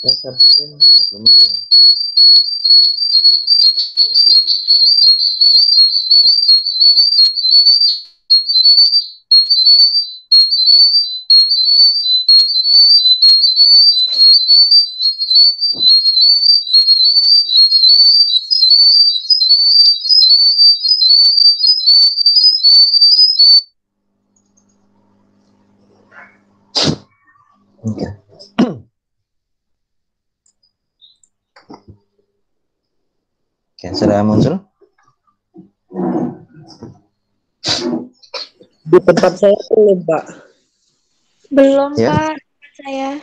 Ya, share screen. Oh, belum ada ya? Oke. Oke, sudah muncul? Di tempat saya belum, Pak. Belum, Ya. Pak. Saya.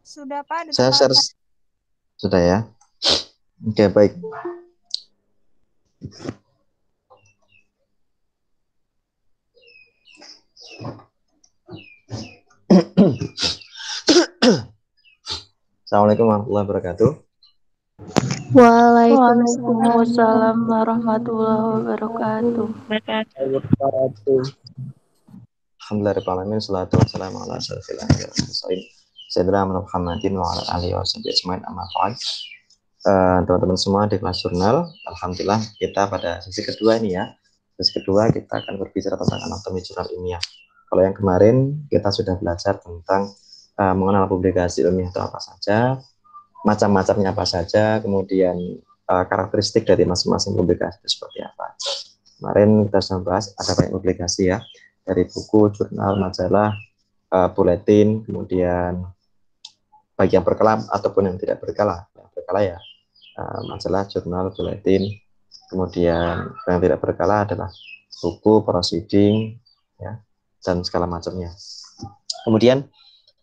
Sudah, Pak, di Saya tempat share. saya. Sudah ya. Oke, baik. Assalamualaikum warahmatullahi wabarakatuh. Waalaikumsalam warahmatullahi wabarakatuh. Alhamdulillahirrahmanirrahim. Salatu wassalamu ala asyrofil anbiya'i wal mursalin sayyidina Muhammadin wa ala alihi washabihi ajmain, amma ba'd. Teman-teman semua di kelas jurnal, alhamdulillah kita pada sesi kedua ini ya. Sesi kedua kita akan berbicara tentang anatomi jurnal ilmiah. Kalau yang kemarin kita sudah belajar tentang mengenal publikasi ilmiah itu apa saja, macam-macamnya apa saja, kemudian karakteristik dari masing-masing publikasi itu seperti apa. Kemarin kita sudah bahas ada banyak publikasi ya, dari buku, jurnal, majalah, buletin, kemudian bagi yang berkala ataupun yang tidak berkala. Yang berkala ya majalah, jurnal, buletin, kemudian yang tidak berkala adalah buku, proceeding, ya, dan segala macamnya. Kemudian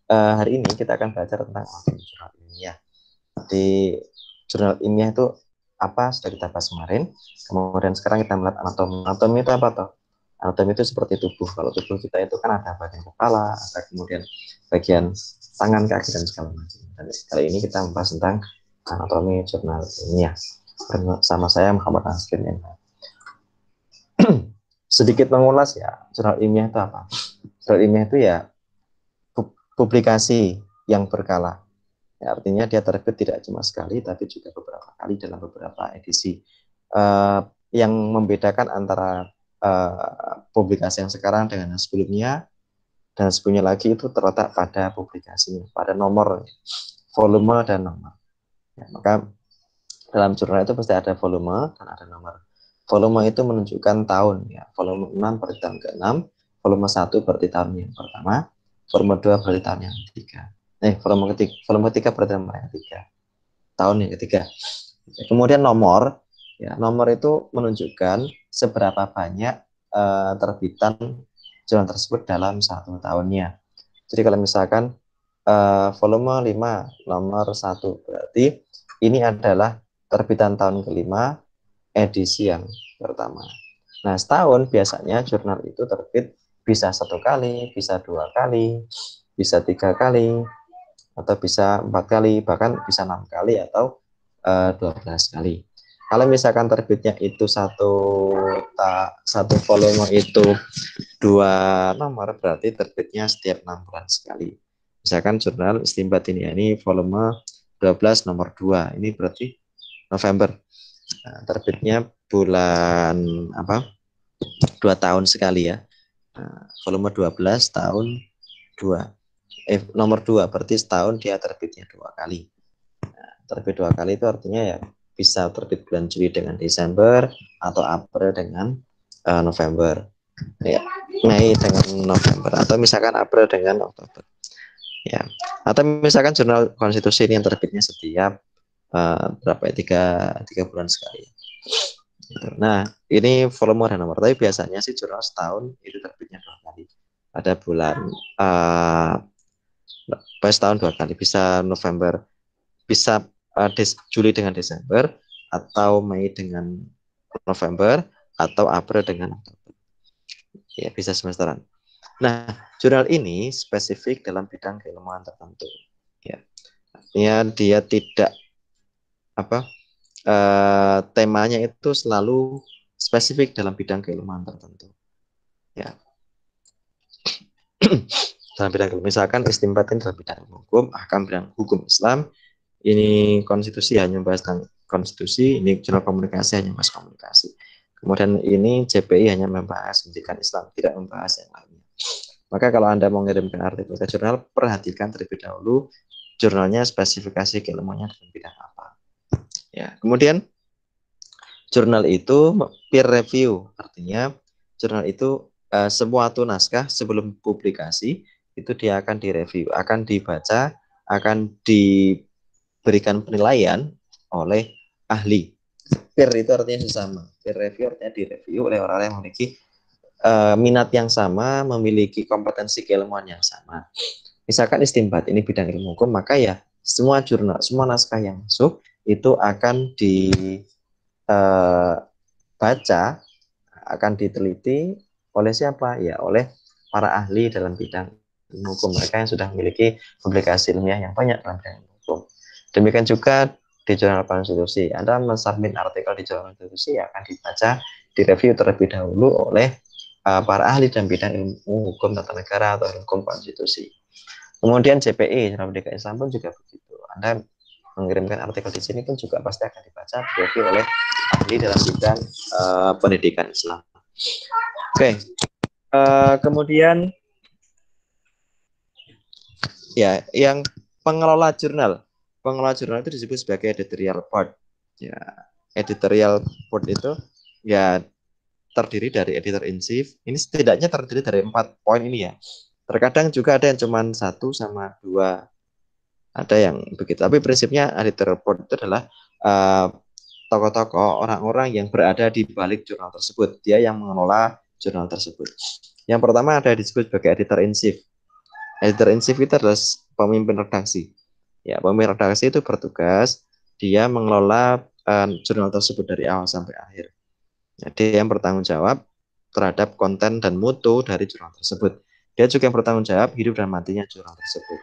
hari ini kita akan belajar tentang jurnal ilmiah. Di jurnal ilmiah itu apa sudah kita bahas kemarin. Kemudian sekarang kita melihat anatomi. Anatomi itu apa toh? Anatomi itu seperti tubuh. Kalau tubuh kita itu kan ada bagian kepala, ada kemudian bagian tangan, kaki, dan segala macam. Dan kali ini kita membahas tentang anatomi jurnal ilmiah. Bersama saya Muhammad Askin. Sedikit mengulas ya, jurnal ilmiah itu apa? Jurnal ilmiah itu ya publikasi yang berkala. Ya, artinya dia terbit tidak cuma sekali, tapi juga beberapa kali dalam beberapa edisi. Yang membedakan antara publikasi yang sekarang dengan yang sebelumnya dan sebelumnya lagi itu terletak pada publikasinya, pada nomor, volume dan nomor. Ya, maka dalam jurnal itu pasti ada volume dan ada nomor. Volume itu menunjukkan tahun, ya. Volume 6 berarti tahun ke-6, volume 1 berarti tahun yang pertama, volume 2 berarti tahun yang ketiga. Volume 3 berarti nomor yang ketiga, tahun yang ketiga. Kemudian nomor, ya, nomor itu menunjukkan seberapa banyak terbitan jurnal tersebut dalam satu tahunnya. Jadi kalau misalkan volume 5 nomor 1 berarti ini adalah terbitan tahun kelima edisi yang pertama. Nah, setahun biasanya jurnal itu terbit bisa 1 kali, bisa 2 kali, bisa 3 kali, atau bisa 4 kali, bahkan bisa 6 kali atau 12 kali. Kalau misalkan terbitnya itu satu volume itu 2 nomor, berarti terbitnya setiap 6 bulan sekali. Misalkan jurnal Istimbat ini, ya, ini volume 12 nomor 2, ini berarti November. Nah, terbitnya bulan apa? 2 tahun sekali ya. Nah, volume 12 tahun 2. Nomor 2 berarti setahun dia terbitnya 2 kali. Nah, terbit 2 kali itu artinya ya bisa terbit bulan Juli dengan Desember atau April dengan November. Ya, Mei dengan November, atau misalkan April dengan Oktober. Ya. Atau misalkan jurnal konstitusi ini yang terbitnya setiap berapa ya, tiga bulan sekali. Nah, ini volume dan nomor. Tapi biasanya sih jurnal setahun itu terbitnya 2 kali. Ada bulan setahun 2 kali, bisa November, bisa Juli dengan Desember, atau Mei dengan November, atau April dengan Oktober. Ya, bisa semesteran. Nah, jurnal ini spesifik dalam bidang keilmuan tertentu. Ya, artinya dia tidak temanya itu selalu spesifik dalam bidang keilmuan tertentu. Ya. dalam bidang ilmu. Misalkan istinbat ini dalam bidang hukum, ahkam bidang hukum Islam. Ini konstitusi hanya membahas tentang konstitusi, ini jurnal komunikasi hanya membahas komunikasi. Kemudian ini JPI hanya membahas pendidikan Islam, tidak membahas yang lainnya. Maka kalau Anda mau mengirimkan artikel ke jurnal, perhatikan terlebih dahulu jurnalnya spesifikasi keilmuannya dalam bidang apa. Ya, kemudian jurnal itu peer review, artinya jurnal itu suatu naskah sebelum publikasi itu dia akan direview, akan dibaca, akan diberikan penilaian oleh ahli. Peer itu artinya sesama. Peer review artinya direview oleh orang-orang yang memiliki minat yang sama, memiliki kompetensi keilmuan yang sama. Misalkan istinbat ini bidang ilmu hukum, maka ya semua jurnal, semua naskah yang masuk itu akan dibaca, akan diteliti oleh siapa? Ya oleh para ahli dalam bidang ilmu hukum, mereka yang sudah memiliki publikasi ilmiah yang banyak dalam bidang ilmu hukum. Demikian juga di jurnal konstitusi, Anda mensubmit artikel di jurnal konstitusi ya akan dibaca, direview terlebih dahulu oleh para ahli dalam bidang ilmu hukum tata negara atau hukum konstitusi. Kemudian JPI, Jurnal Pendidikan Islam pun juga begitu. Anda mengirimkan artikel di sini pun juga pasti akan dibaca, direview oleh ahli dalam bidang pendidikan Islam. Oke. Kemudian ya, yang pengelola jurnal itu disebut sebagai editorial board. Ya, editorial board itu ya terdiri dari editor in chief. Ini setidaknya terdiri dari 4 poin ini ya. Terkadang juga ada yang cuma 1 sama 2. Ada yang begitu. Tapi prinsipnya editor board itu adalah tokoh-tokoh, orang-orang yang berada di balik jurnal tersebut. Dia yang mengelola jurnal tersebut. Yang pertama ada disebut sebagai editor in chief. Editor in chief itu adalah pemimpin redaksi. Ya, pemimpin redaksi itu bertugas dia mengelola jurnal tersebut dari awal sampai akhir. Jadi yang bertanggung jawab terhadap konten dan mutu dari jurnal tersebut. Dia juga yang bertanggung jawab hidup dan matinya jurnal tersebut.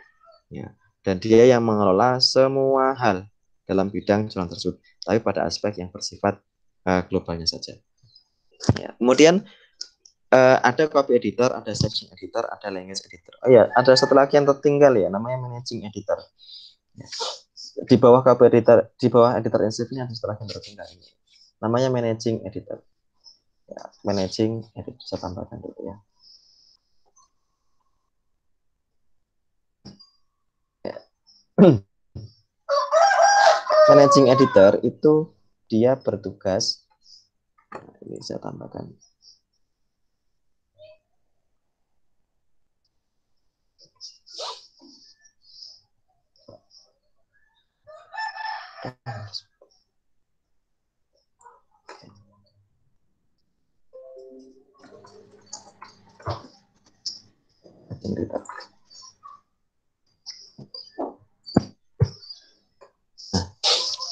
Ya. Dan dia yang mengelola semua hal dalam bidang jurnal tersebut, tapi pada aspek yang bersifat globalnya saja. Ya. Kemudian ada copy editor, ada section editor, ada language editor. Oh ya, ada satu lagi yang tertinggal ya, namanya managing editor. Ya. Di bawah copy editor, di bawah editor in chief ini ada satu lagi yang tertinggal ini. Namanya managing editor. Ya, managing editor saya tambahkan dulu ya. Managing editor itu dia bertugas, ini saya tambahkan.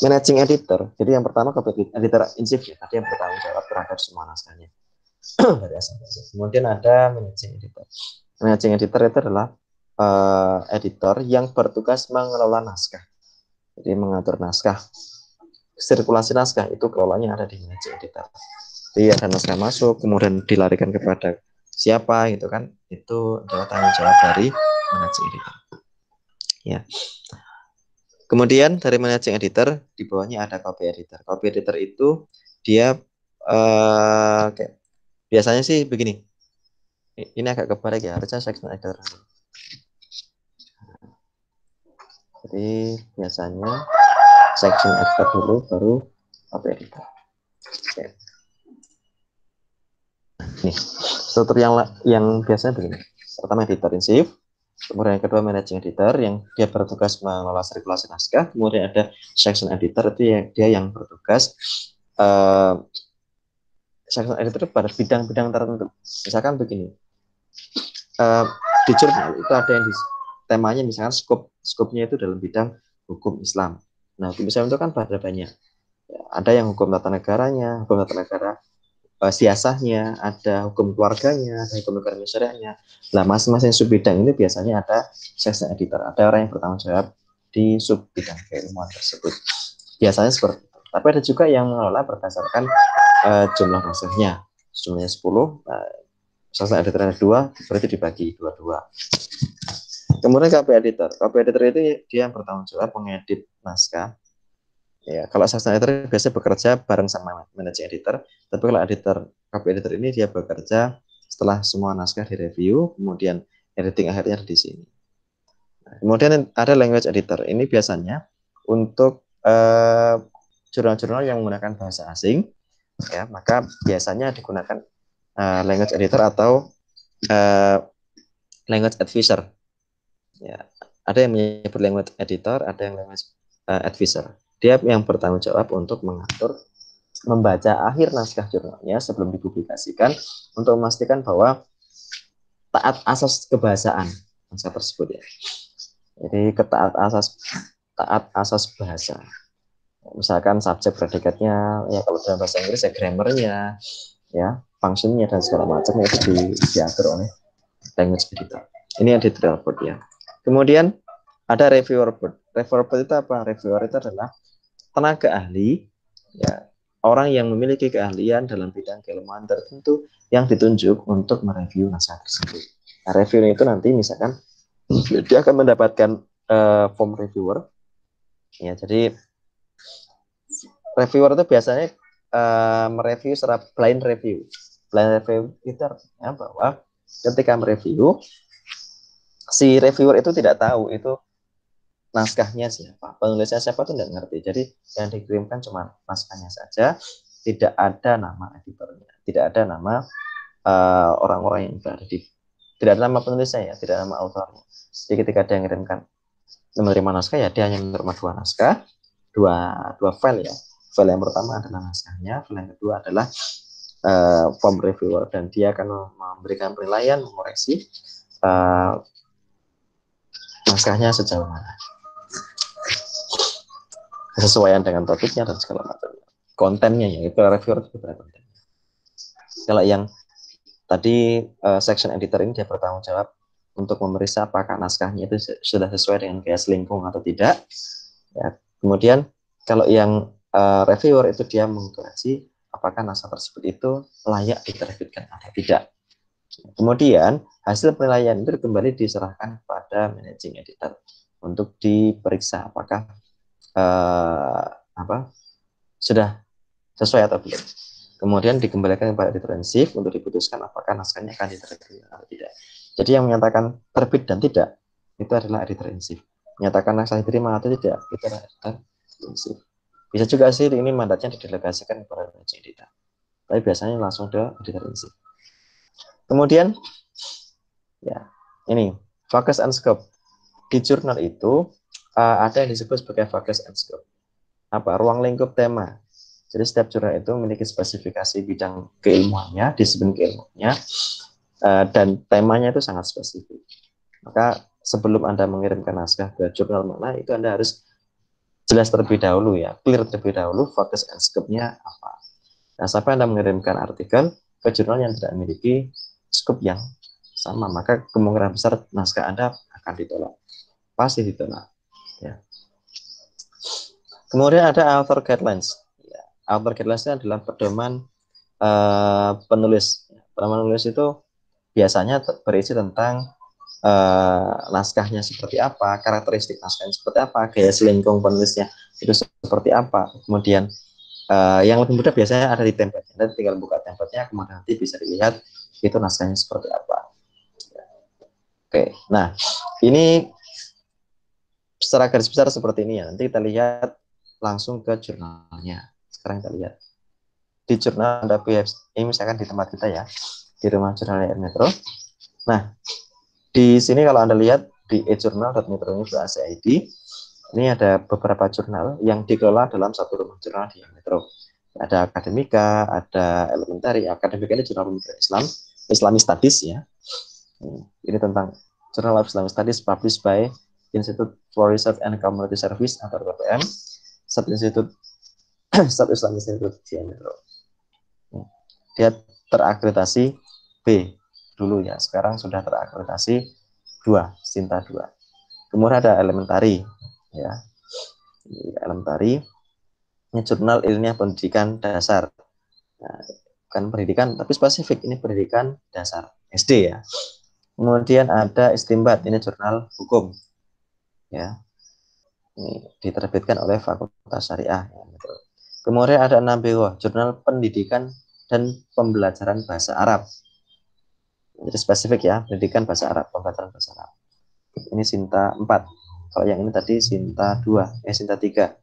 Managing editor, jadi yang pertama editor in chief ya, tadi yang bertanggung jawab terhadap semua naskahnya. Kemudian ada managing editor. Managing editor itu adalah editor yang bertugas mengelola naskah. Jadi mengatur naskah, sirkulasi naskah itu kelolanya ada di managing editor. Jadi ada naskah masuk, kemudian dilarikan kepada siapa gitu kan, itu adalah tanggung jawab dari managing editor. Ya. Kemudian dari managing editor di bawahnya ada copy editor. Copy editor itu dia biasanya sih begini. Ini agak kebalik ya, harusnya section editor. Jadi biasanya section editor dulu baru copy editor. Oke. Nih, struktur yang biasanya begini. Pertama editor in chief, kemudian yang kedua managing editor yang dia bertugas mengelola sirkulasi naskah, kemudian ada section editor itu dia yang bertugas section editor pada bidang-bidang tertentu. Misalkan begini, di jurnal itu ada yang temanya misalkan skopnya itu dalam bidang hukum Islam. Nah, hukum Islam itu kan pada banyak. Ada yang hukum tata negaranya, hukum tata negara siasahnya, ada hukum keluarganya, ada hukum negara syariahnya. Nah, masing-masing sub bidang ini biasanya ada section editor, ada orang yang bertanggung jawab di sub bidang keilmuan tersebut. Biasanya seperti itu. Tapi ada juga yang mengelola berdasarkan jumlah naskahnya. Jumlahnya 10, Assistant editor ada 2, berarti dibagi 2-2. Kemudian copy editor. Copy editor itu dia yang bertanggung jawab mengedit naskah. Ya, kalau assistant editor biasanya bekerja bareng sama managing editor, tapi kalau copy editor ini dia bekerja setelah semua naskah direview, kemudian editing akhirnya di sini. Kemudian ada language editor. Ini biasanya untuk jurnal-jurnal yang menggunakan bahasa asing, ya, maka biasanya digunakan language editor atau language advisor. Ya, ada yang menyebut language editor, ada yang language advisor. Dia yang bertanggung jawab untuk mengatur, membaca akhir naskah jurnalnya sebelum dipublikasikan untuk memastikan bahwa taat asas kebahasaan naskah tersebut, ya. Jadi taat asas bahasa. Misalkan subjek predikatnya, ya kalau dalam bahasa Inggris ya grammarnya, ya functionnya dan segala macamnya itu diatur oleh language editor. Ini editorial board, ya. Kemudian ada reviewer board. Reviewer board itu apa? Reviewer itu adalah tenaga ahli, ya, orang yang memiliki keahlian dalam bidang keilmuan tertentu yang ditunjuk untuk mereview naskah tersebut. Nah, reviewer itu nanti misalkan dia akan mendapatkan form reviewer, ya. Jadi reviewer itu biasanya mereview secara blind review. Blind review itu artinya bahwa ketika mereview, si reviewer itu tidak tahu itu naskahnya siapa, penulisnya siapa itu tidak ngerti. Jadi yang dikirimkan cuma naskahnya saja, tidak ada nama editornya, tidak ada nama orang-orang yang berada di, tidak ada nama penulisnya, ya, tidak ada nama autornya. Jadi ketika dia mengirimkan menerima naskah, ya dia hanya menerima 2 naskah, dua file, ya. File yang pertama adalah naskahnya, file yang kedua adalah form reviewer, dan dia akan memberikan penilaian, mengoreksi naskahnya sejauh mana, kesesuaian dengan topiknya dan segala macam kontennya, ya. Itu reviewer itu konten. Kalau yang tadi section editor ini dia bertanggung jawab untuk memeriksa apakah naskahnya itu sudah sesuai dengan gaya selingkung atau tidak, ya. Kemudian kalau yang reviewer itu dia mengkaji apakah naskah tersebut itu layak diterbitkan atau tidak. Kemudian hasil penilaian itu kembali diserahkan kepada managing editor untuk diperiksa apakah sudah sesuai atau belum. Kemudian dikembalikan kepada editor in chief untuk diputuskan apakah naskahnya akan diterbitkan atau tidak. Jadi yang menyatakan terbit dan tidak itu adalah editor in chief. Menyatakan naskah diterima atau tidak itu adalah editor in chief. Bisa juga sih ini mandatnya didelegasikan kepada managing editor, tapi biasanya langsung ke editor in chief. Kemudian, ya, ini focus and scope. Di jurnal itu ada yang disebut sebagai focus and scope. Apa? Ruang lingkup tema. Jadi setiap jurnal itu memiliki spesifikasi bidang keilmuannya, disiplin keilmuannya, dan temanya itu sangat spesifik. Maka sebelum Anda mengirimkan naskah ke jurnal mana, itu Anda harus jelas terlebih dahulu, ya, clear terlebih dahulu focus and scope-nya apa. Nah, sampai Anda mengirimkan artikel ke jurnal yang tidak memiliki scope yang sama, maka kemungkinan besar naskah Anda akan ditolak. Pasti ditolak, ya. Kemudian ada author guidelines. Ya, author guidelines adalah pedoman penulis. Pedoman penulis itu biasanya berisi tentang naskahnya seperti apa, karakteristik naskahnya seperti apa, gaya selingkung penulisnya itu seperti apa. Kemudian yang lebih mudah biasanya ada di template. Anda tinggal buka template-nya, kemudian nanti bisa dilihat itu naskahnya seperti apa. Oke, nah ini secara garis besar seperti ini, ya. Nanti kita lihat langsung ke jurnalnya. Sekarang kita lihat di jurnal ada ini misalkan di tempat kita, ya, di rumah jurnal LR Metro. Nah, di sini kalau Anda lihat di e-journal.metronews.ac.id, ini ada beberapa jurnal yang dikelola dalam satu rumah jurnal di Metro. Ada Akademika, ada Elementary. Akademika ini jurnal pemikiran Islam, Islamic Studies, ya. Ini tentang Journal of Islamic Studies published by Institute for Research and Community Service atau IPM, Sub-Institute Sub-Islamic Institute di Metro. Dia terakreditasi B dulu, ya, sekarang sudah terakreditasi 2, Sinta 2. Kemudian ada Elementary, ya. Elementary ini jurnal ilmiah pendidikan dasar. Nah, bukan pendidikan tapi spesifik, ini pendidikan dasar, SD ya. Kemudian ada Istimbat, ini jurnal hukum ya. Ini diterbitkan oleh Fakultas Syariah. Kemudian ada 6BW, jurnal pendidikan dan pembelajaran bahasa Arab. Jadi spesifik ya, pendidikan bahasa Arab, pembelajaran bahasa Arab. Ini Sinta 4. Kalau yang ini tadi Sinta 2, Sinta 3.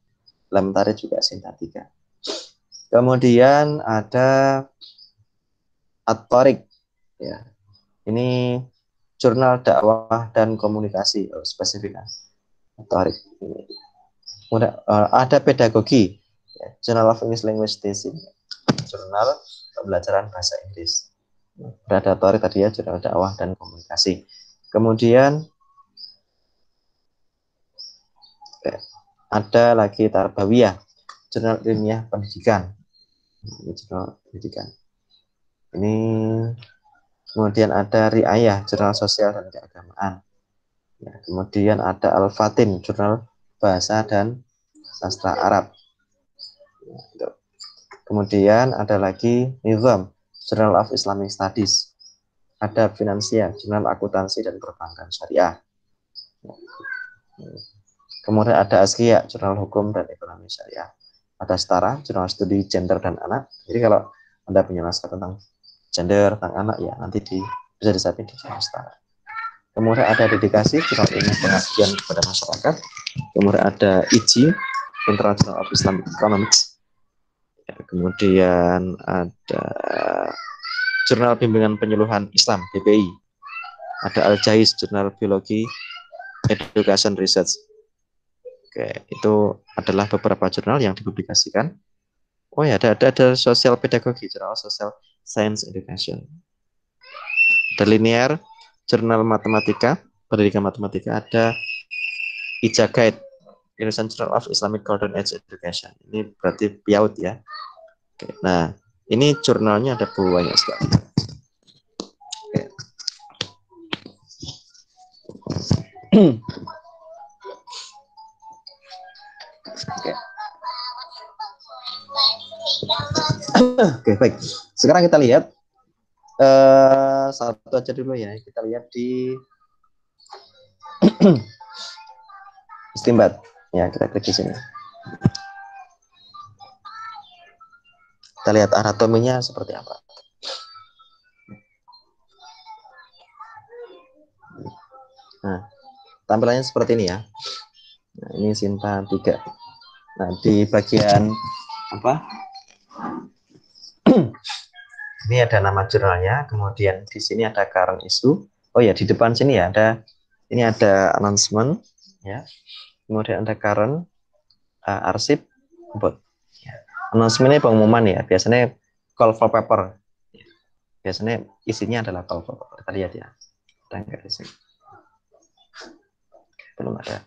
Lam Tarik juga Sinta 3. Kemudian ada At-Tariq ya. Ini jurnal dakwah dan komunikasi, spesifik kan. At-Tariq. Kemudian ada pedagogi, ya. Journal of English Language Teaching, jurnal pembelajaran bahasa Inggris. Ada At-Tariq tadi ya, jurnal dakwah dan komunikasi. Kemudian ada lagi Tarbawiyah, jurnal ilmiah pendidikan. Ini jurnal pendidikan. Ini kemudian ada Riayah, jurnal sosial dan keagamaan. Ya, kemudian ada Al-Fatin, jurnal bahasa dan sastra Arab. Ya, kemudian ada lagi Nizam, Journal of Islamic Studies. Ada Finansia, jurnal akuntansi dan perbankan syariah. Ya. Kemudian ada Askia, jurnal hukum dan ekonomi syariah. Ada Setara, jurnal studi gender dan anak. Jadi kalau Anda punya naskah tentang gender, tentang anak, ya nanti bisa disapin di jurnal Setara. Kemudian ada Dedikasi, jurnal ilmu pengabdian kepada masyarakat. Kemudian ada IJI, International of Islamic Economics. Ya, kemudian ada Jurnal Bimbingan Penyuluhan Islam, BPI. Ada Al-Jais, jurnal biologi Education Research. Oke, itu adalah beberapa jurnal yang dipublikasikan. Oh ya, ada sosial pedagogi, jurnal Social Science Education. Ada Linear, jurnal matematika, pendidikan matematika. Ada IJA Guide, Indonesian Journal of Islamic Golden Age Education. Ini berarti PIAUD ya. Oke, nah, ini jurnalnya ada banyak sekali. Oke. Oke. Oke, baik. Sekarang kita lihat satu aja dulu ya. Kita lihat di Istimbat. Ya, kita klik di sini. Kita lihat anatominya seperti apa. Nah, tampilannya seperti ini ya. Nah, ini Sinta 3. Nah, di bagian apa? Ini ada nama jurnalnya, kemudian di sini ada current issue. Oh ya, di depan sini ya ini ada announcement ya. Kemudian ada current, arsip, about. Ya. Announcement ini pengumuman ya, biasanya call for paper. Ya. Biasanya isinya adalah call for paper. Kita lihat ya. Ada enggak di sini? Belum ada.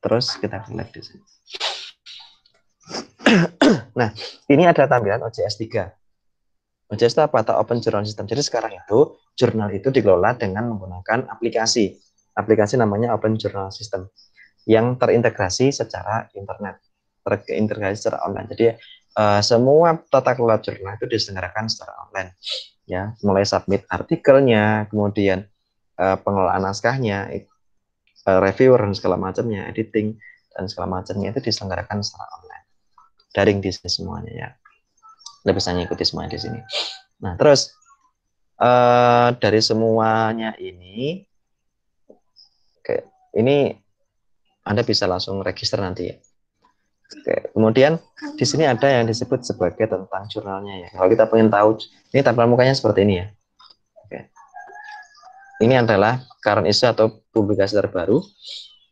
Terus kita lihat di sini. Nah, ini ada tampilan OJS 3. OJS itu apa? Atau Open Journal System. Jadi sekarang itu jurnal itu dikelola dengan menggunakan aplikasi. Aplikasi namanya Open Journal System yang terintegrasi secara internet, terintegrasi secara online. Jadi semua tata kelola jurnal itu diselenggarakan secara online. Ya, mulai submit artikelnya, kemudian pengelolaan naskahnya, reviewer dan segala macamnya, editing dan segala macamnya itu diselenggarakan secara online. Daring di sini semuanya ya. Anda bisa mengikuti semuanya di sini. Nah, terus dari semuanya ini, oke, ini Anda bisa langsung register nanti ya. Oke, kemudian di sini ada yang disebut sebagai tentang jurnalnya ya. Kalau kita ingin tahu, ini tampilan mukanya seperti ini ya. Oke. Ini adalah current issue atau publikasi terbaru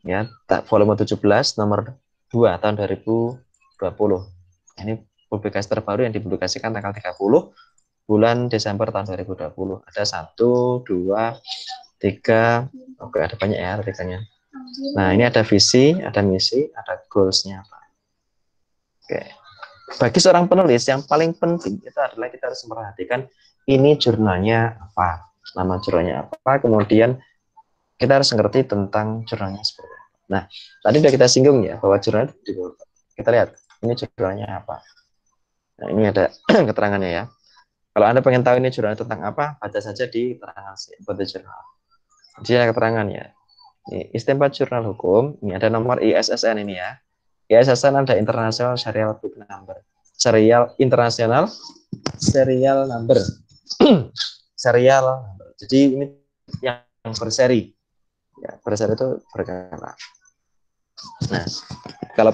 ya, volume 17 nomor 2 tahun 2020. Ini publikasi terbaru yang dipublikasikan tanggal 30 bulan Desember tahun 2020. Ada 1, 2, 3, oke, ada banyak ya artikelnya. Nah, ini ada visi, ada misi, ada goals-nya apa. Oke. Bagi seorang penulis yang paling penting itu adalah kita harus memperhatikan ini jurnalnya apa, nama jurnalnya apa, kemudian kita harus mengerti tentang jurnalnya seperti apa. Nah, tadi sudah kita singgung ya bahwa jurnal kita lihat ini jurnalnya apa. Nah, ini ada keterangannya ya. Kalau Anda pengen tahu ini jurnal tentang apa, baca saja di keterangan body jurnal. Di sini ada keterangannya. Ini istimbat jurnal hukum, ini ada nomor ISSN ini ya. ISSN ada International Serial Book Number. Serial internasional serial number. Serial number. Jadi ini yang berseri. Ya, berseri itu berkala. Nah, kalau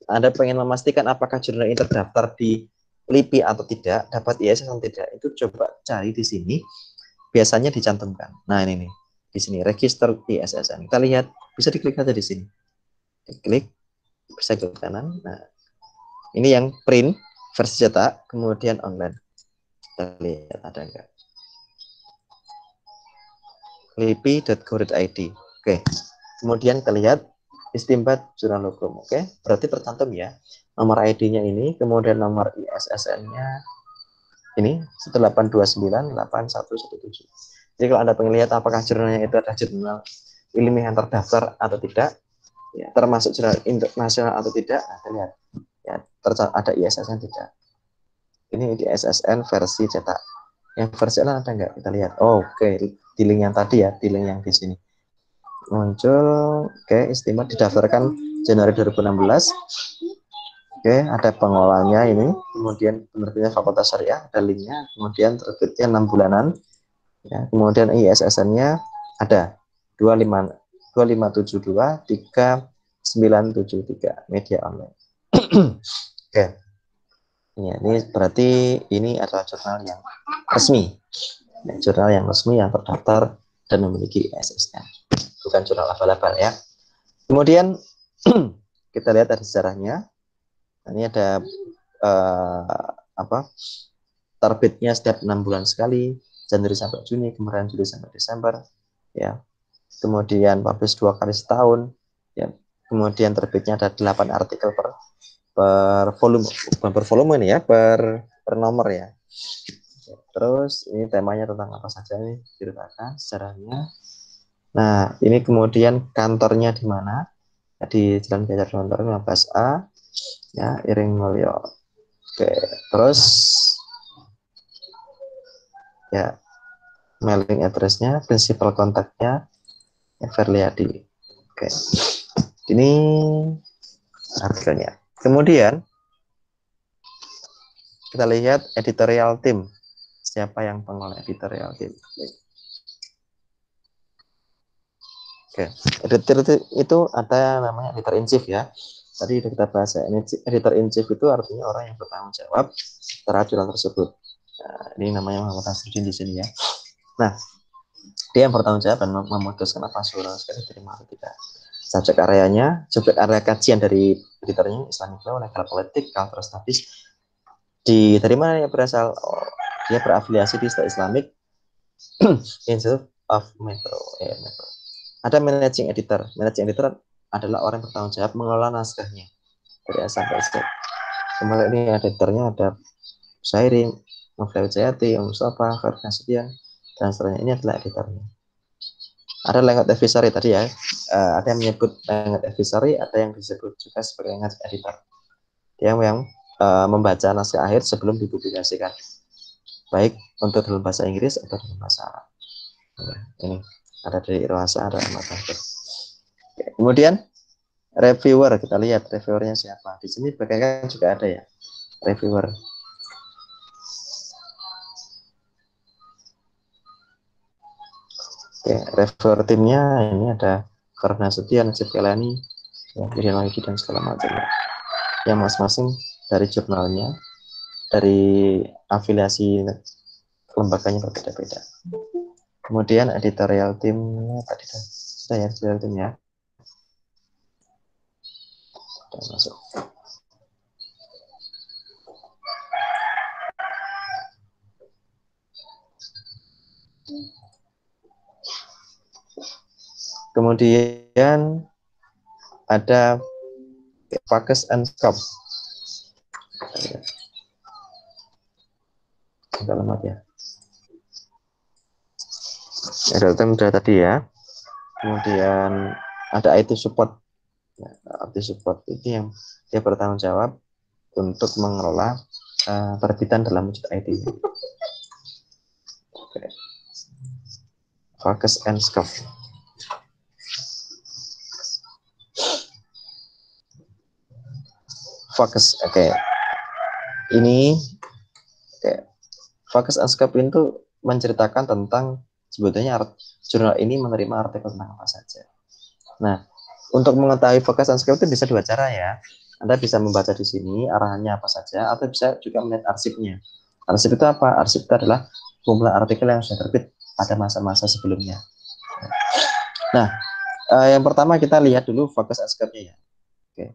Anda pengen memastikan apakah jurnal ini terdaftar di LIPI atau tidak, dapat ISSN atau tidak, itu coba cari di sini. Biasanya dicantumkan. Nah, ini nih. Di sini register ISSN. Kita lihat, bisa diklik aja di sini. Diklik, bisa klik kanan. Nah, ini yang print versi cetak, kemudian online. Kita lihat ada enggak. lipi.go.id. Oke. Kemudian kita lihat istimbat jurnal hukum. Oke, berarti tercantum ya. Nomor ID-nya ini, kemudian nomor ISSN-nya ini 182981117. Jadi kalau Anda pengen lihat apakah jurnalnya itu ada jurnal ilmiah yang terdaftar atau tidak, ya, termasuk jurnal internasional atau tidak, nah, kita lihat ya, ada ISSN tidak. Ini di ISSN versi cetak. Yang versi online ada nggak? Kita lihat. Oh, oke, di link yang tadi ya, di link yang di sini muncul. Oke, istimewa didaftarkan Januari 2016. Oke, ada pengolahnya ini, kemudian penerbitnya Fakultas Syariah, ada linknya, kemudian terbitnya 6 bulanan, ya, kemudian ISSN-nya ada 2572 3973 media online. Oke, ya, ini berarti ini adalah jurnal yang resmi, ya, jurnal yang resmi yang terdaftar dan memiliki ISSN, bukan jurnal abal-abal ya. Kemudian kita lihat ada sejarahnya. Ini ada terbitnya setiap 6 bulan sekali, Januari sampai Juni, kemudian Juli sampai Desember, ya. Kemudian publish 2 kali setahun, ya. Kemudian terbitnya ada 8 artikel per volume, bukan per volume ini ya, per nomor ya. Terus ini temanya tentang apa saja nih, ceritakan sejarahnya. Nah, ini kemudian kantornya di mana? Di Jalan Gajah Kantor 15A. Ya, Iring Mulyo. Oke, terus ya, mailing address-nya, prinsipal kontaknya, Everliadi. Oke, ini artikelnya. Kemudian kita lihat editorial team. Siapa yang pengelola editorial team? Oke, editor itu ada namanya editor in chief ya. Tadi sudah kita bahas ya. Editor in chief itu artinya orang yang bertanggung jawab terhadap jurnal tersebut. Nah, ini namanya Muhammad Nasruddin di sini ya. Nah, dia yang bertanggung jawab dan memutuskan apa jurnal sekali diterima atau tidak. Subjek areanya, subjek area kajian dari editornya Islamic Law, Legal Politik, Cultural Studies. Dari mana dia berasal? Oh, dia berafiliasi di Istilah Islamic Institute of Metro. Ada managing editor. Managing editor adalah orang yang bertanggung jawab mengelola naskahnya dari A sampai Z. Kemudian ini editornya ada Syairi, Mufli Jayati, Mustafa, Farhan Setian, dan seterusnya. Ini adalah editornya. Ada language advisory tadi ya. Ada yang menyebut language advisory, ada yang disebut juga sebagai language editor. Dia yang membaca naskah akhir sebelum dipublikasikan, baik untuk dalam bahasa Inggris atau dalam bahasa Arab. Ini ada dari Irwasa, ada Ahmad Tahir. Kemudian reviewer, kita lihat reviewernya siapa. Di sini bagaimana juga ada ya reviewer. Oke, reviewer timnya ini ada Farhan Setia, Nasib Kelani, ya, lagi dan segala macamnya. Yang masing-masing dari jurnalnya, dari afiliasi lembaganya berbeda-beda. Kemudian editorial timnya tadi saya editorial timnya. Masuk. Kemudian ada Focus and Scope. Agak lemot ya. Ada tim tadi ya. Kemudian ada IT support. IT support itu yang dia bertanggung jawab untuk mengelola terbitan dalam wujud IT. Oke. Focus and scope. Focus, oke. Ini focus and scope itu menceritakan tentang sebetulnya jurnal ini menerima artikel tentang apa saja. Nah, untuk mengetahui focus and scope itu bisa dua cara ya. Anda bisa membaca di sini arahannya apa saja, atau bisa juga melihat arsipnya. Arsip itu apa? Arsip itu adalah kumpulan artikel yang sudah terbit pada masa-masa sebelumnya. Nah, yang pertama kita lihat dulu focus and scope-nya ya. Oke.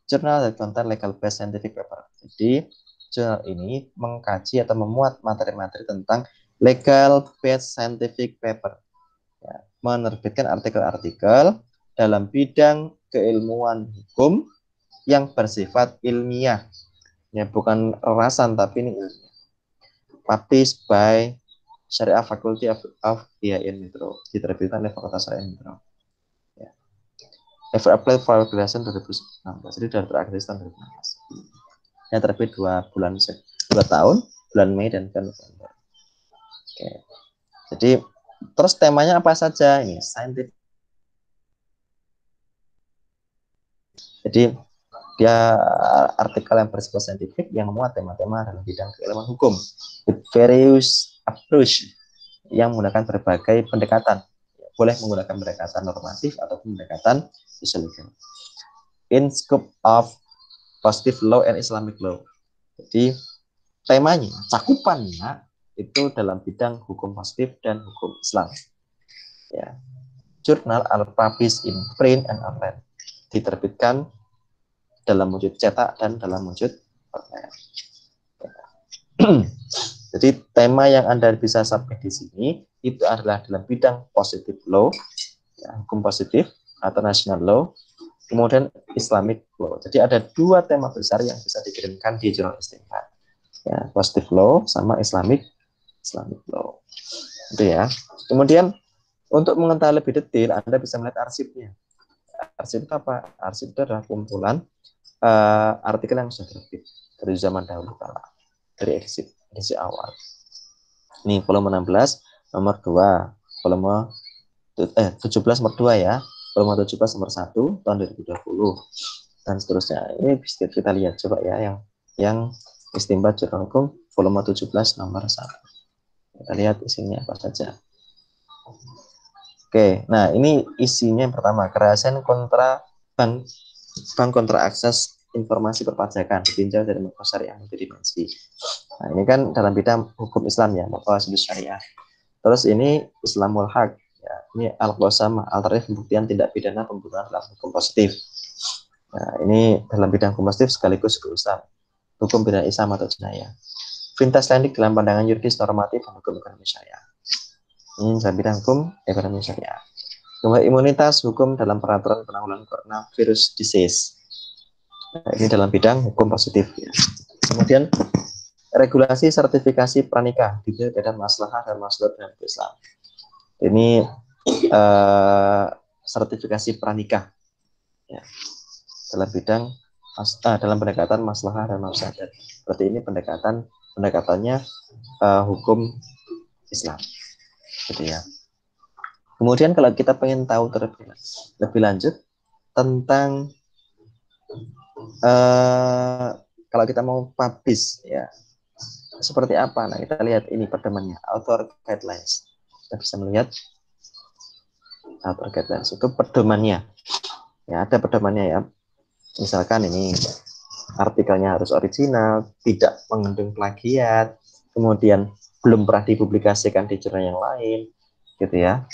Journal that contain legal based scientific paper. Jadi jurnal ini mengkaji atau memuat materi-materi tentang legal based scientific paper. Ya, menerbitkan artikel-artikel dalam bidang keilmuan hukum yang bersifat ilmiah. Ya, bukan rasan tapi ini ilmiah. Published by Syariah Faculty of IAIN Metro. Diterbitkan oleh Fakultas Syariah Metro. Ever applied for regulation 2016. Jadi sudah terakreditasi tahun 2016. Yang terbit 2 tahun, bulan Mei dan bulan November. Oke. Jadi terus temanya apa saja ini? Scientific. Jadi dia artikel yang bersifat saintifik yang memuat tema-tema dalam bidang keilmuan hukum with various approach yang menggunakan berbagai pendekatan. Boleh menggunakan pendekatan normatif ataupun pendekatan legal. In scope of positive law and Islamic law. Jadi temanya, cakupannya itu dalam bidang hukum positif dan hukum Islam. Ya. Jurnal are published in print and online. Diterbitkan dalam wujud cetak dan dalam wujud online. Jadi tema yang Anda bisa submit di sini itu adalah dalam bidang positive law, ya, hukum positif atau national law, kemudian Islamic law. Jadi ada dua tema besar yang bisa dikirimkan di jurnal istimbat. Ya, positive law sama Islamic law. Itu ya. Kemudian untuk mengetahui lebih detail, Anda bisa melihat arsipnya. Arsip itu apa? Arsip itu adalah kumpulan artikel yang sudah terbit dari zaman dahulu kala, dari edisi awal. Ini volume 16 nomor 2, volume 17 nomor 2 ya, volume 17 nomor 1 tahun 2020 dan seterusnya. Ini bisa kita lihat coba ya yang istimbat jurnal hukum volume 17 nomor 1. Kita lihat isinya apa saja. Oke, nah ini isinya yang pertama, kerahasiaan kontra bank kontra akses informasi perpajakan ditinjau dari makro syariah multidimensi. Nah, ini kan dalam bidang hukum Islam ya, makro syariah. Terus ini Islamul Haq, ya, ini al-qasam alternatif pembuktian tindak pidana pembunuhan dalam hukum positif. Nah, ini dalam bidang hukum positif sekaligus hukum Islam, hukum bidang Islam atau jenayah. Vintas lendik dalam pandangan yuridis normatif dan hukum ekonomi syariah. Ini dalam bidang hukum ekonomi syariah. Kemudian imunitas hukum dalam peraturan penanggulangan coronavirus disease. Nah, ini dalam bidang hukum positif. Ya. Kemudian regulasi sertifikasi pranikah di bidang maslahah dan maslahat dalam Islam. Ini sertifikasi pranikah ya, dalam bidang dalam pendekatan maslahah dan maslahat. Berarti ini pendekatannya hukum Islam, gitu ya. Kemudian kalau kita pengen tahu lebih lanjut tentang kalau kita mau publish ya seperti apa, nah kita lihat ini pedomannya, author guidelines. Kita bisa melihat author guidelines itu pedomannya ya, ada pedomannya ya. Misalkan ini artikelnya harus original, tidak mengandung plagiat, kemudian belum pernah dipublikasikan di jurnal yang lain, gitu ya.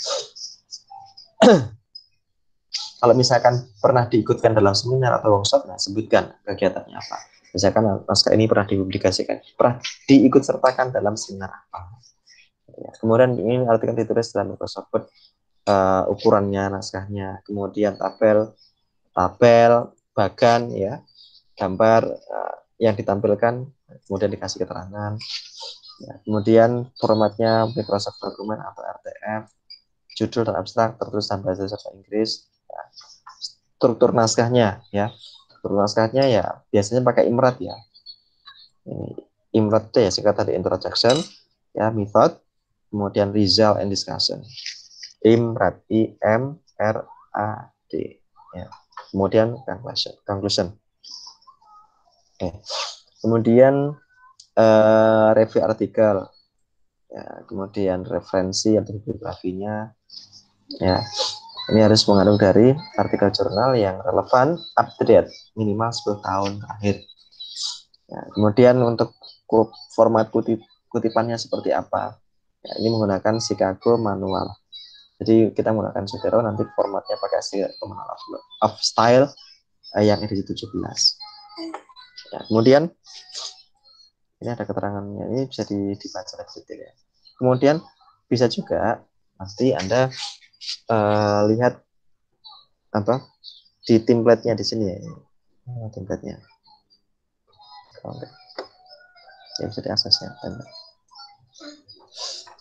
Kalau misalkan pernah diikutkan dalam seminar atau workshop, nah sebutkan kegiatannya apa. Misalkan naskah ini pernah dipublikasikan, pernah diikut sertakan dalam seminar apa. Ya, kemudian ini artikel ditulis dalam Microsoft Word, ukurannya, naskahnya, kemudian tabel, bagan, ya, gambar yang ditampilkan, kemudian dikasih keterangan. Ya, kemudian formatnya Microsoft Document atau RTF, judul dan abstrak tertulis dalam bahasa Inggris. Ya. Struktur naskahnya ya biasanya pakai imrat ya. IMRAD ya, singkat dari introduction, ya, method, kemudian result and discussion. IMRAD, IMRAD, ya. Kemudian conclusion. Oke. Kemudian review artikel, ya, kemudian referensi atau bibliografinya, ya. Ini harus mengandung dari artikel jurnal yang relevan, up to date, minimal 10 tahun terakhir. Ya, kemudian untuk format kutipannya seperti apa? Ya, ini menggunakan Chicago Manual. Jadi kita menggunakan Zotero, nanti formatnya pakai Chicago Manual of Style yang edisi 17. Ya, kemudian ini ada keterangannya, ini bisa dibaca lebih detail ya. Kemudian bisa juga nanti Anda lihat apa di template-nya di sini ya. Template-nya. Oke. Ya, bisa diaksesnya.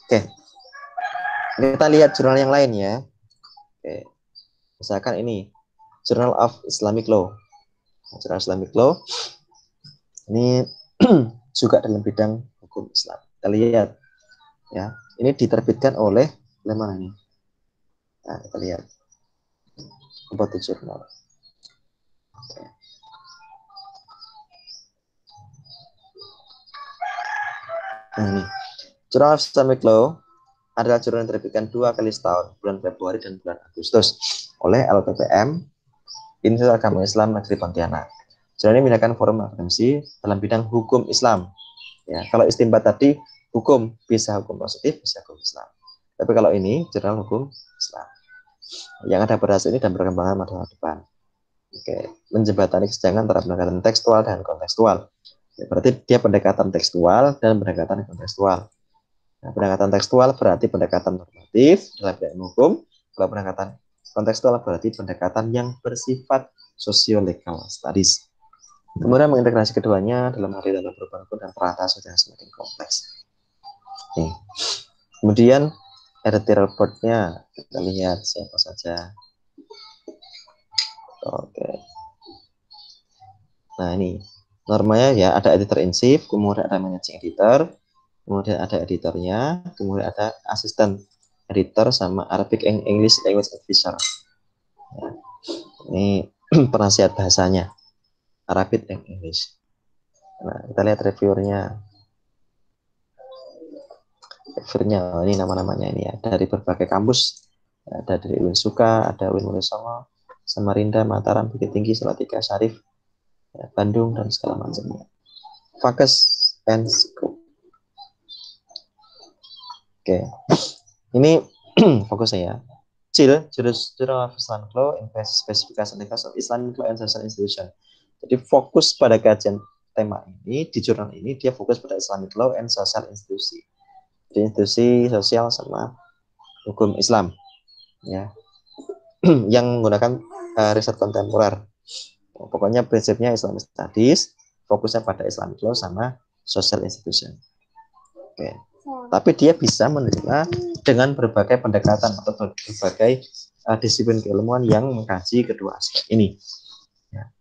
Oke. Kita lihat jurnal yang lain ya. Oke. Misalkan ini Journal of Islamic Law. Journal Islamic Law ini juga dalam bidang hukum Islam. Kita lihat ya. Ini diterbitkan oleh mana ini? Nah, kita lihat. About the journal. Oke. Nah, ini. Journal of Islamic Law adalah jurnal yang diterbitkan 2 kali setahun, bulan Februari dan bulan Agustus, oleh LPPM, Institut Agama Islam Negeri Pontianak. Jurnal ini menyediakan forum referensi dalam bidang hukum Islam. Ya, kalau istimbat tadi hukum, bisa hukum positif, bisa hukum Islam. Tapi kalau ini jurnal hukum Islam. Yang ada pada saat ini dan perkembangan masa depan. Oke, menjembatani kesenjangan antara pendekatan tekstual dan kontekstual. Ya, berarti dia pendekatan tekstual dan pendekatan kontekstual. Nah, pendekatan tekstual berarti pendekatan normatif dalam bidang hukum. Kalau pendekatan kontekstual berarti pendekatan yang bersifat sosio-legal studies. Kemudian mengintegrasi keduanya dalam arti dalam perubahan hukum dan perata sosial semakin kompleks. Nih. Kemudian editorial board-nya kita lihat siapa saja. Oke. Nah, ini normanya ya, ada editor in chief, kemudian ada managing editor, kemudian ada editornya, kemudian ada asisten editor sama Arabic and English language advisor. Ya. Ini penasihat bahasanya, Arabic and English. Nah, kita lihat reviewernya. Reviewernya ini nama-namanya ini ya, dari berbagai kampus. Ada dari Unsukka, ada Unsongo, Samarinda, Mataram, Bukit Tinggi, Salatiga, Syarif, ya, Bandung, dan segala macamnya. Focus and scope. Oke, ini fokusnya ya. Journal of Islamic Law, Specification of Islamic Law and Social Institution. Jadi fokus pada kajian tema ini, di jurnal ini dia fokus pada Islamic Law and Social Institution. Jadi institusi sosial sama hukum Islam, ya, yang menggunakan riset kontemporer. Pokoknya prinsipnya Islamic Studies, fokusnya pada Islamic Law sama Social Institution. Oke. Tapi dia bisa menerima dengan berbagai pendekatan atau berbagai disiplin keilmuan yang mengkaji kedua aspek ini. Ya.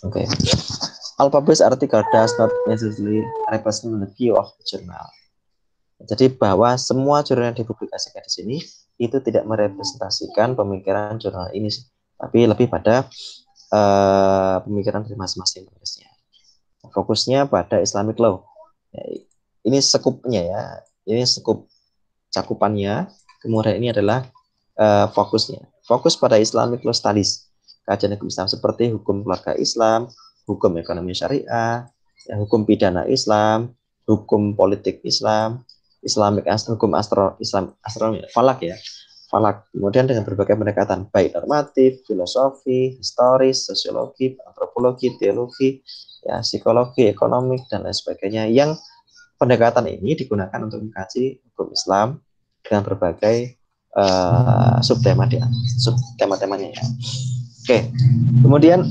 Oke. Unpublished article does not necessarily represent the view of the journal. Jadi bahwa semua jurnal yang dipublikasikan di sini itu tidak merepresentasikan pemikiran jurnal ini, tapi lebih pada pemikiran dari masing-masing penulisnya. Fokusnya pada Islamic Law. Ya, ini sekupnya ya, ini sekup cakupannya. Kemudian ini adalah fokusnya. Fokus pada Islamic Law Studies, kajian hukum Islam seperti hukum keluarga Islam, hukum ekonomi syariah, ya, hukum pidana Islam, hukum politik Islam, Islamic hukum astronomi, falak ya, falak. Kemudian dengan berbagai pendekatan baik normatif, filosofi, historis, sosiologi, antropologi, teologi, ya, psikologi, ekonomi, dan lain sebagainya. Yang pendekatan ini digunakan untuk mengkaji hukum Islam dengan berbagai subtema-temanya ya. Oke. Kemudian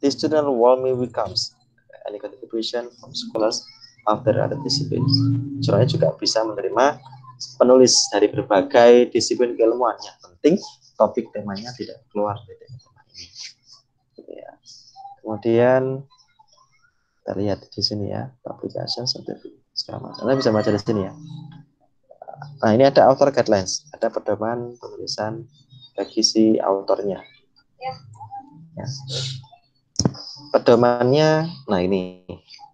this journal warmly welcomes any contribution from scholars after other disciplines. Jurnalnya juga bisa menerima penulis dari berbagai disiplin keilmuan. Yang penting topik temanya tidak keluar dari tema ini. Ya. Kemudian Kita lihat di sini ya, publication segala macam. Anda bisa baca di sini ya. Nah, ini ada author guidelines, ada pedoman penulisan bagi si autornya. Ya. Pedomannya, nah ini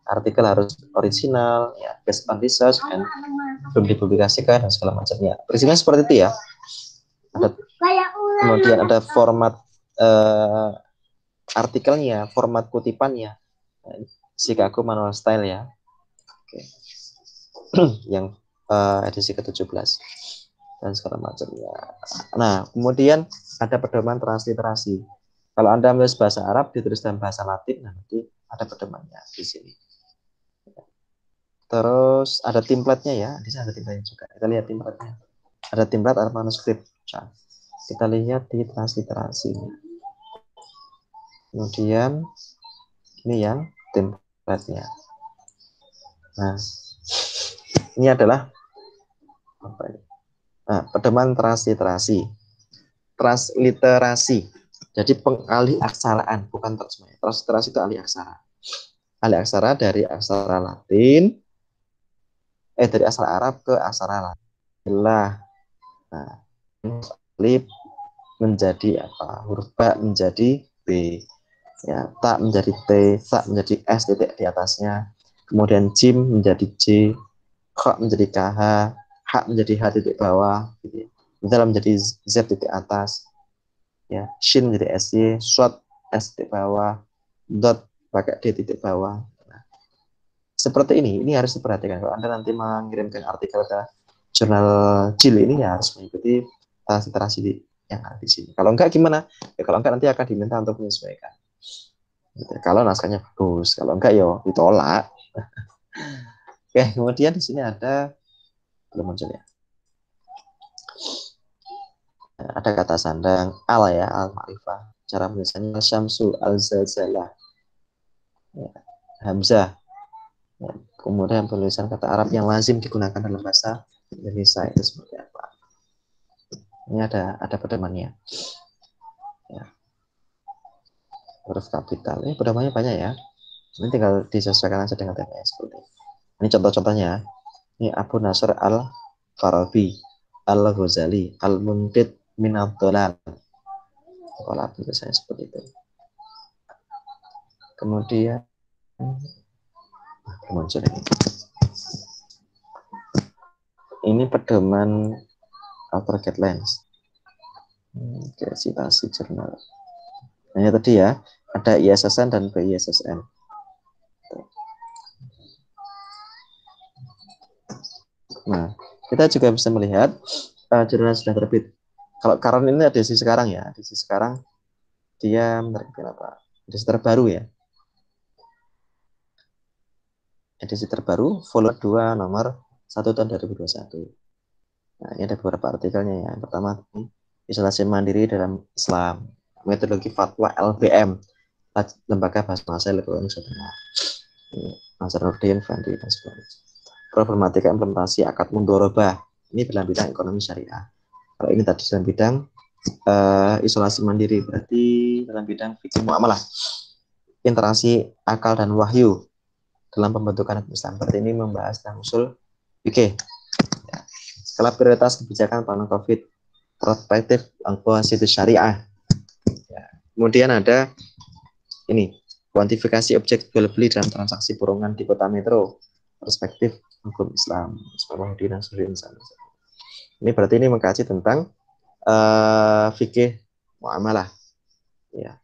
artikel harus original, ya, based on research, dan belum dipublikasikan dan segala macamnya. Prinsipnya seperti itu ya. Kemudian ada format artikelnya, format kutipannya, Chicago Manual Style ya. Oke. Yang edisi ke-17 dan segala macamnya. Nah, kemudian ada pedoman transliterasi. Kalau Anda menulis bahasa Arab ditulis dalam bahasa Latin, nanti ada pedomannya di sini. Terus ada template-nya ya, di sini ada template juga. Kita lihat template-nya. Ada template atau manuskrip. Kita lihat di transliterasi. Kemudian ini yang template-nya. Nah, ini adalah apa ini? Nah, pedoman transliterasi. Transliterasi. Jadi pengalih aksaraan, bukan terjemahan. Transliterasi itu alih aksara. Alih aksara dari aksara Latin, dari aksara Arab ke aksara Latin. Nah, alif menjadi apa? Huruf ba menjadi b. Ya, ta menjadi t, sa menjadi s titik di atasnya. Kemudian jim menjadi j, kha menjadi kh, ha menjadi h titik bawah, gitu. Dalam menjadi z titik atas. Ya, shin menjadi sy, short s titik bawah, dot pakai d titik bawah. Nah, seperti ini harus diperhatikan. Kalau Anda nanti mengirimkan artikel ke jurnal JIL ini ya harus mengikuti transliterasi yang ada di sini. Kalau enggak gimana? Ya, kalau enggak nanti akan diminta untuk menyesuaikan. Gitu. Kalau naskahnya bagus, kalau enggak ya ditolak. Oke, kemudian di sini ada belum muncul ya. Ada kata sandang al ya, al ma'rifah. Cara menulisannya syamsu al zalzalah. Ya, hamzah. Ya, kemudian penulisan kata Arab yang lazim digunakan dalam bahasa Indonesia itu seperti apa? Ini ada pedomannya. Ya. Huruf kapital. Ini pedomannya banyak ya. Ini tinggal disesuaikan aja dengan tema seperti ini. Ini contoh-contohnya. Ini Abu Nasr al-Farabi, al-Ghazali, al-Muntid min ad-dhalal. Kalau tulisannya seperti itu. Kemudian muncul ini pedoman author guidelines. Citasi jurnal. Nah, ini tadi ya, ada ISSN dan BISSN. Nah, kita juga bisa melihat jurnal sudah terbit. Kalau current ini edisi sekarang ya, edisi sekarang dia menerbitkan apa? Edisi terbaru ya. Edisi terbaru, volume 2 nomor 1 tahun 2021. Nah, ini ada beberapa artikelnya ya. Yang pertama, isolasi mandiri dalam Islam, metodologi fatwa LBM, Lembaga Bahasa Malaysia Lebih Nazarudin Fandi dan sebagainya. Problematika implementasi akad mudharabah, ini dalam bidang ekonomi syariah. Kalau ini tadi dalam bidang isolasi mandiri, berarti dalam bidang fikih muamalah, interaksi akal dan wahyu dalam pembentukan Islam. Berarti ini membahas tentang usul fikih. Ya. Skala prioritas kebijakan penanganan COVID, prospektif konstitusi syariah. Ya. Kemudian ada ini kuantifikasi objek jual beli dalam transaksi borongan di kota metro, perspektif hukum Islam. Ini berarti ini mengkaji tentang fikih muamalah, ya,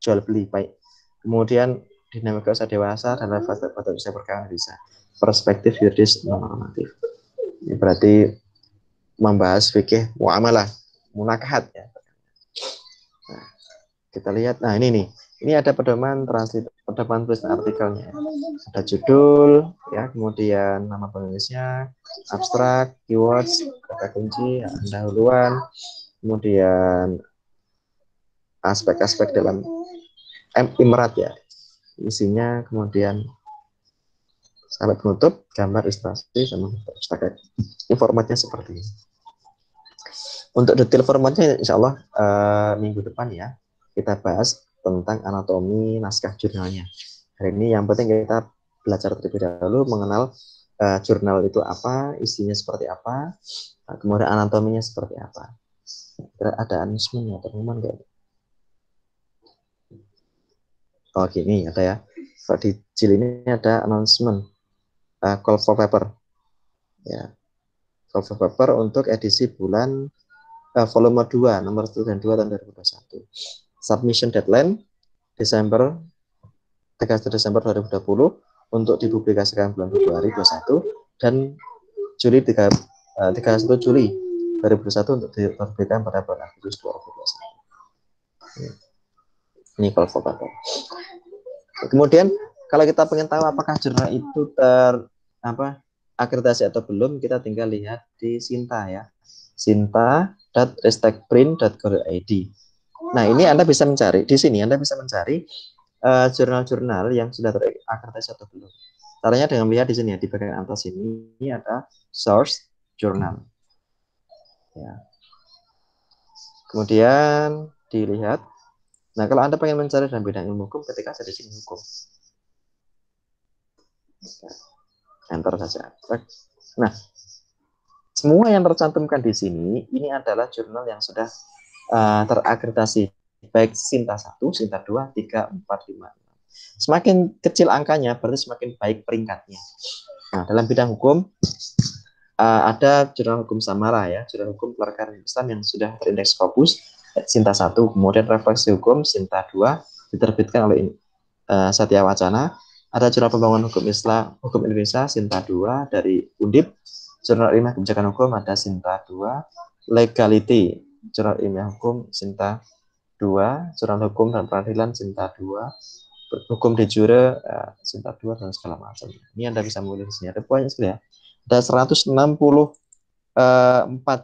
jual beli baik. Kemudian dinamika usaha dewasa dan level usia perkara bisa. Perspektif yuridis normatif. Ini berarti membahas fikih muamalah, munakahat ya. Nah, kita lihat, nah ini nih. Ini ada pedoman tulisan artikelnya. Ada judul, ya, kemudian nama penulisnya, abstrak, keywords, kata kunci, pendahuluan, kemudian aspek-aspek dalam imrat ya, isinya, kemudian sampai penutup, gambar, ilustrasi, sama pustaka. Formatnya seperti ini. Untuk detail formatnya, insya Allah minggu depan ya, kita bahas tentang anatomi naskah jurnalnya. Hari ini yang penting kita belajar terlebih dahulu mengenal jurnal itu apa, isinya seperti apa, kemudian anatominya seperti apa. Ada announcement atau pengumuman nggak? Oh gini ada ya. Di jil ini ada announcement call for paper. Ya, call for paper untuk edisi bulan volume 2 nomor 1 dan 2 tahun 2021. Submission deadline Desember 31 Desember 2020 untuk dipublikasikan bulan Februari 2021 dan Juli 31 Juli 2021 untuk diterbitkan pada bulan Agustus 2021. Ini call for paper. Kemudian kalau kita ingin tahu apakah jurnal itu akreditasi atau belum, kita tinggal lihat di Sinta ya. Sinta.ristekprint.go.id. Nah, ini Anda bisa mencari di sini, Anda bisa mencari jurnal-jurnal yang sudah terakreditasi atau belum. Caranya dengan melihat di sini ya, di bagian atas ini ada source journal. Ya. Kemudian dilihat. Nah, kalau Anda pengen mencari dalam bidang ilmu hukum, ketika saya di sini hukum. Enter saja. Nah, semua yang tercantumkan di sini, ini adalah jurnal yang sudah terakreditasi. Baik Sinta 1, Sinta 2, 3, 4, 5. Semakin kecil angkanya, berarti semakin baik peringkatnya. Nah, dalam bidang hukum, ada jurnal hukum Samara ya, jurnal hukum pelanggaran Islam yang sudah terindeks Scopus, Sinta 1, kemudian refleksi hukum Sinta 2 diterbitkan oleh Satya Wacana. Ada jurnal pembangunan hukum Islam hukum Indonesia Sinta 2 dari Undip, jurnal ilmiah kebijakan hukum ada Sinta 2, legality jurnal ilmiah hukum Sinta 2, jurnal hukum dan peradilan Sinta 2, hukum de jure Sinta 2 dan segala macam. Ini Anda bisa mulai di sini. Ada banyak sekali ya. Ada 164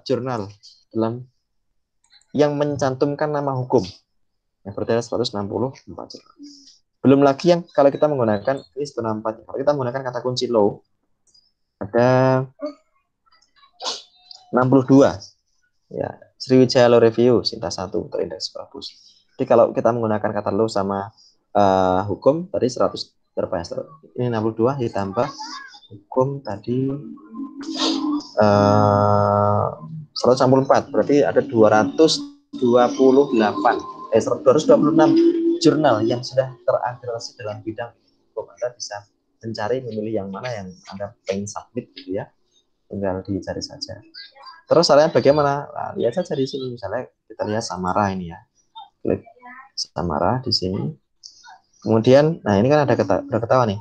jurnal dalam yang mencantumkan nama hukum. Yang berarti ada 164 jurnal. Belum lagi yang kalau kita menggunakan ini 164. Kalau kita menggunakan kata kunci law ada 62. Ya, Sriwijaya Law Review Sinta 1 terindeks Scopus. Jadi kalau kita menggunakan kata law sama hukum tadi 100 terpasang. Ini 62 ditambah hukum tadi 164, berarti ada 226 jurnal yang sudah terakreditasi dalam bidang hukum. Anda bisa mencari, memilih yang mana yang Anda ingin submit gitu ya, tinggal dicari saja. Terus caranya bagaimana? Nah, lihat saja di sini, misalnya kita lihat Samara ini ya, klik Samara di sini. Kemudian, nah ini kan ada ketawa nih,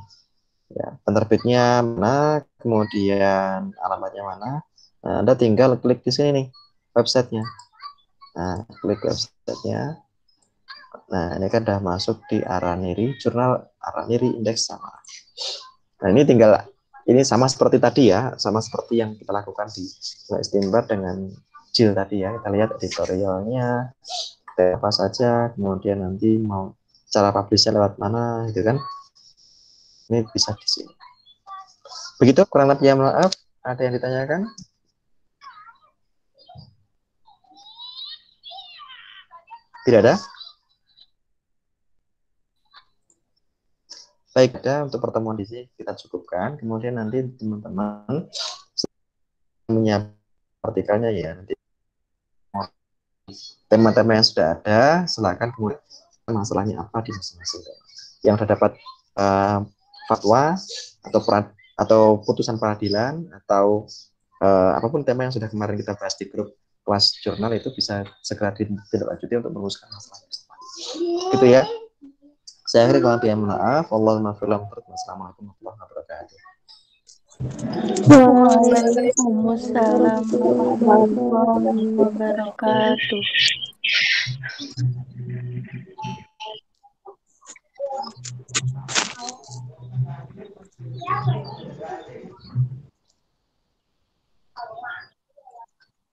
ya, penerbitnya mana, kemudian alamatnya mana. Nah, Anda tinggal klik di sini nih, websitenya. Nah, klik websitenya. Nah, ini kan sudah masuk di Araniri, jurnal Araniri Indeks Samara. Nah, ini tinggal, ini sama seperti tadi ya, sama seperti yang kita lakukan di Istimbar dengan JIL tadi ya. Kita lihat editorialnya, apa saja, kemudian nanti mau cara publishnya lewat mana, gitu kan. Ini bisa di sini. Begitu kurang lebihnya, maaf. Ada yang ditanyakan? Tidak ada? Baik, ada untuk pertemuan di sini kita cukupkan. Kemudian nanti teman-teman menyiapkan artikelnya ya. Nanti tema-tema yang sudah ada, silakan kemudian masalahnya apa di masing-masing tema. Yang sudah dapat fatwa atau putusan peradilan atau apapun tema yang sudah kemarin kita bahas di grup kelas jurnal itu bisa segera ditindaklanjuti untuk merumuskan masalah bersama. Gitu ya. Saya akhiri kalau lebih maaf. Allahumma firlam. Wassalamualaikum warahmatullahi wabarakatuh. Waalaikumsalam warahmatullahi wabarakatuh.